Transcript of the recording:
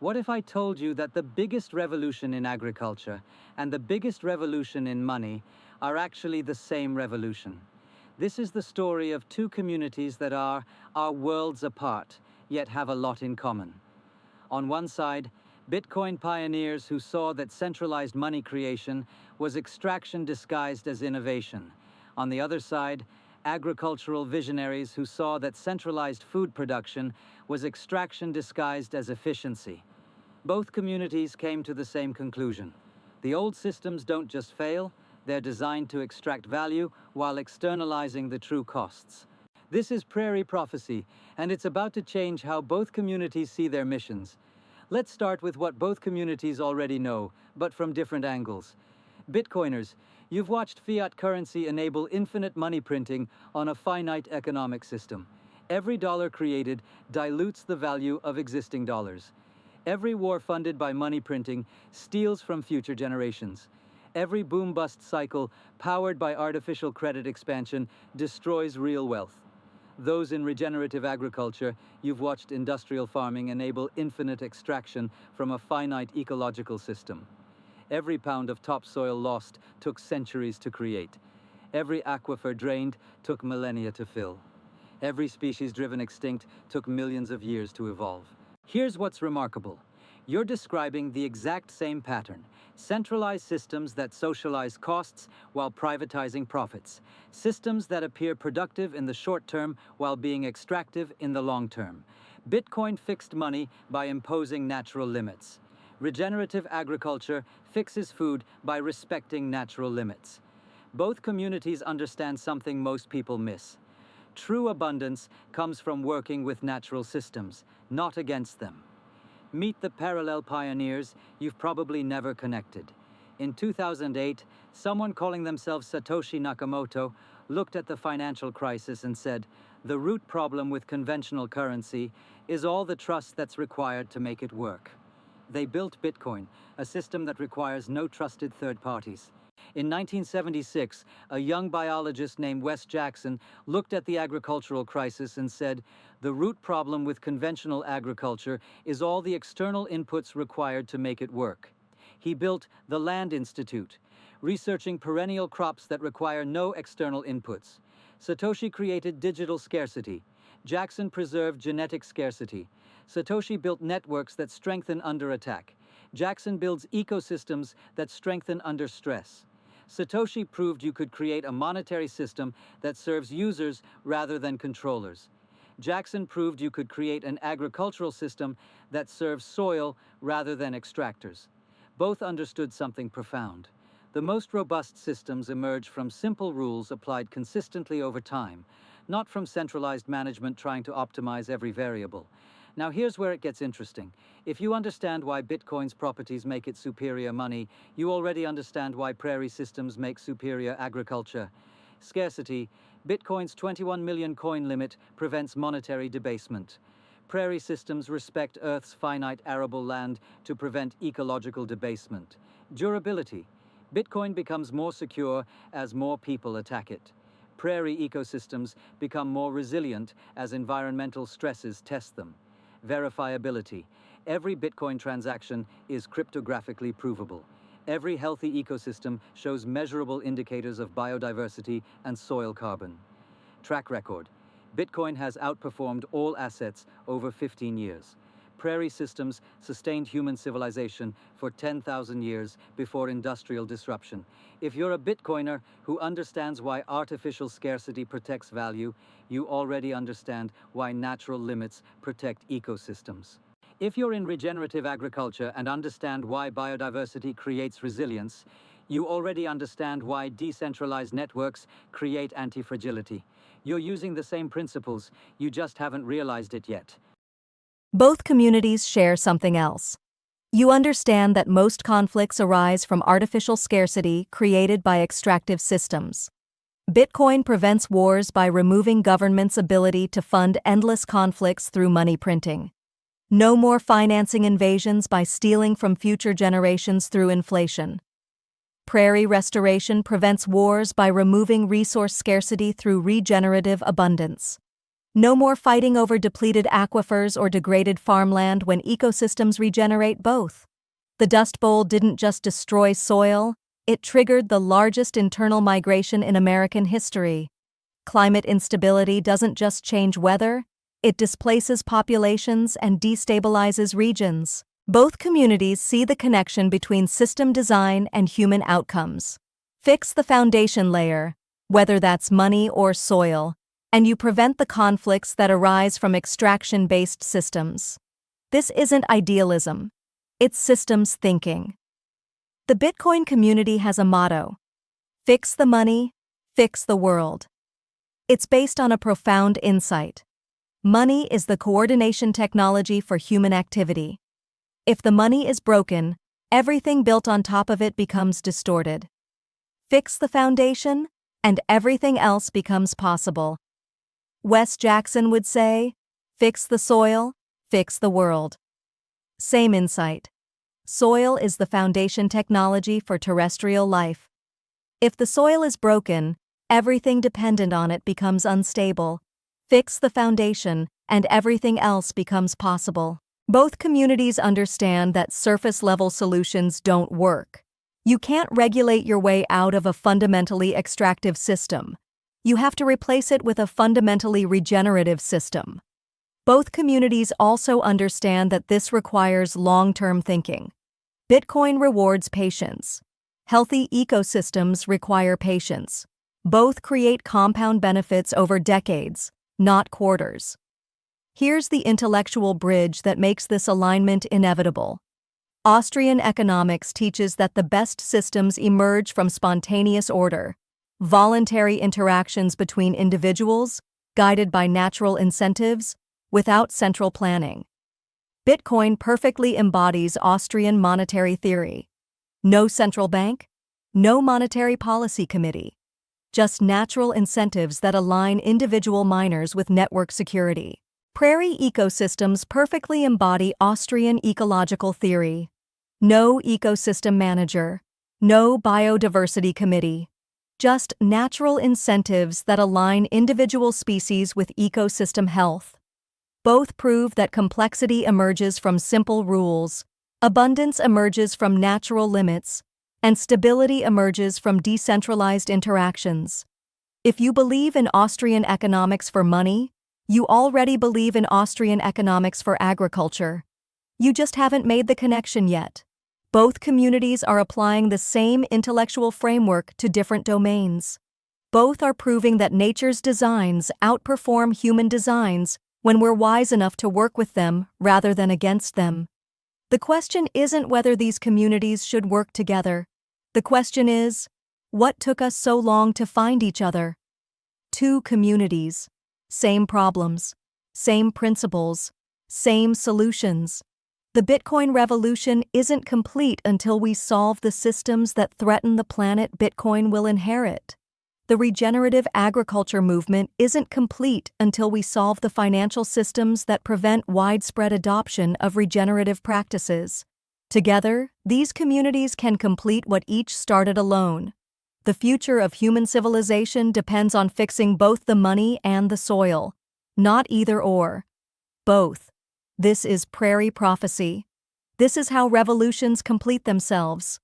What if I told you that the biggest revolution in agriculture and the biggest revolution in money are actually the same revolution? This is the story of two communities that are worlds apart, yet have a lot in common. On one side, Bitcoin pioneers who saw that centralized money creation was extraction disguised as innovation. On the other side, agricultural visionaries who saw that centralized food production was extraction disguised as efficiency. Both communities came to the same conclusion. The old systems don't just fail, they're designed to extract value while externalizing the true costs. This is Prairie Prophecy, and it's about to change how both communities see their missions. Let's start with what both communities already know, but from different angles. Bitcoiners, you've watched fiat currency enable infinite money printing on a finite economic system. Every dollar created dilutes the value of existing dollars. Every war funded by money printing steals from future generations. Every boom-bust cycle powered by artificial credit expansion destroys real wealth. Those in regenerative agriculture, you've watched industrial farming enable infinite extraction from a finite ecological system. Every pound of topsoil lost took centuries to create. Every aquifer drained took millennia to fill. Every species driven extinct took millions of years to evolve. Here's what's remarkable. You're describing the exact same pattern. Centralized systems that socialize costs while privatizing profits. Systems that appear productive in the short term while being extractive in the long term. Bitcoin fixed money by imposing natural limits. Regenerative agriculture fixes food by respecting natural limits. Both communities understand something most people miss. True abundance comes from working with natural systems, not against them. Meet the parallel pioneers you've probably never connected. In 2008, someone calling themselves Satoshi Nakamoto looked at the financial crisis and said, "The root problem with conventional currency is all the trust that's required to make it work." They built Bitcoin, a system that requires no trusted third parties. In 1976, a young biologist named Wes Jackson looked at the agricultural crisis and said, "The root problem with conventional agriculture is all the external inputs required to make it work." He built the Land Institute, researching perennial crops that require no external inputs. Satoshi created digital scarcity. Jackson preserved genetic scarcity. Satoshi built networks that strengthen under attack. Jackson builds ecosystems that strengthen under stress. Satoshi proved you could create a monetary system that serves users rather than controllers. Jackson proved you could create an agricultural system that serves soil rather than extractors. Both understood something profound. The most robust systems emerge from simple rules applied consistently over time, not from centralized management trying to optimize every variable. Now here's where it gets interesting. If you understand why Bitcoin's properties make it superior money, you already understand why prairie systems make superior agriculture. Scarcity. Bitcoin's 21 million coin limit prevents monetary debasement. Prairie systems respect Earth's finite arable land to prevent ecological debasement. Durability. Bitcoin becomes more secure as more people attack it. Prairie ecosystems become more resilient as environmental stresses test them. Verifiability. Every Bitcoin transaction is cryptographically provable. Every healthy ecosystem shows measurable indicators of biodiversity and soil carbon. Track record. Bitcoin has outperformed all assets over 15 years. Prairie systems sustained human civilization for 10,000 years before industrial disruption. If you're a Bitcoiner who understands why artificial scarcity protects value, you already understand why natural limits protect ecosystems. If you're in regenerative agriculture and understand why biodiversity creates resilience, you already understand why decentralized networks create anti-fragility. You're using the same principles, you just haven't realized it yet. Both communities share something else. You understand that most conflicts arise from artificial scarcity created by extractive systems. Bitcoin prevents wars by removing governments' ability to fund endless conflicts through money printing. No more financing invasions by stealing from future generations through inflation. Prairie restoration prevents wars by removing resource scarcity through regenerative abundance. No more fighting over depleted aquifers or degraded farmland when ecosystems regenerate both. The Dust Bowl didn't just destroy soil, it triggered the largest internal migration in American history. Climate instability doesn't just change weather, it displaces populations and destabilizes regions. Both communities see the connection between system design and human outcomes. Fix the foundation layer, whether that's money or soil, and you prevent the conflicts that arise from extraction-based systems. This isn't idealism, it's systems thinking. The Bitcoin community has a motto: fix the money, fix the world. It's based on a profound insight. Money is the coordination technology for human activity. If the money is broken, everything built on top of it becomes distorted. Fix the foundation, and everything else becomes possible. Wes Jackson would say, fix the soil, fix the world. Same insight. Soil is the foundation technology for terrestrial life. If the soil is broken, everything dependent on it becomes unstable. Fix the foundation, and everything else becomes possible. Both communities understand that surface-level solutions don't work. You can't regulate your way out of a fundamentally extractive system. You have to replace it with a fundamentally regenerative system. Both communities also understand that this requires long-term thinking. Bitcoin rewards patience. Healthy ecosystems require patience. Both create compound benefits over decades, not quarters. Here's the intellectual bridge that makes this alignment inevitable. Austrian economics teaches that the best systems emerge from spontaneous order, voluntary interactions between individuals, guided by natural incentives, without central planning. Bitcoin perfectly embodies Austrian monetary theory. No central bank, no monetary policy committee. Just natural incentives that align individual miners with network security. Prairie ecosystems perfectly embody Austrian ecological theory. No ecosystem manager, no biodiversity committee. Just natural incentives that align individual species with ecosystem health. Both prove that complexity emerges from simple rules, abundance emerges from natural limits, and stability emerges from decentralized interactions. If you believe in Austrian economics for money, you already believe in Austrian economics for agriculture. You just haven't made the connection yet. Both communities are applying the same intellectual framework to different domains. Both are proving that nature's designs outperform human designs when we're wise enough to work with them rather than against them. The question isn't whether these communities should work together. The question is, what took us so long to find each other? Two communities, same problems, same principles, same solutions. The Bitcoin revolution isn't complete until we solve the systems that threaten the planet Bitcoin will inherit. The regenerative agriculture movement isn't complete until we solve the financial systems that prevent widespread adoption of regenerative practices. Together, these communities can complete what each started alone. The future of human civilization depends on fixing both the money and the soil, not either or. Both. This is Prairie Prophecy. This is how revolutions complete themselves.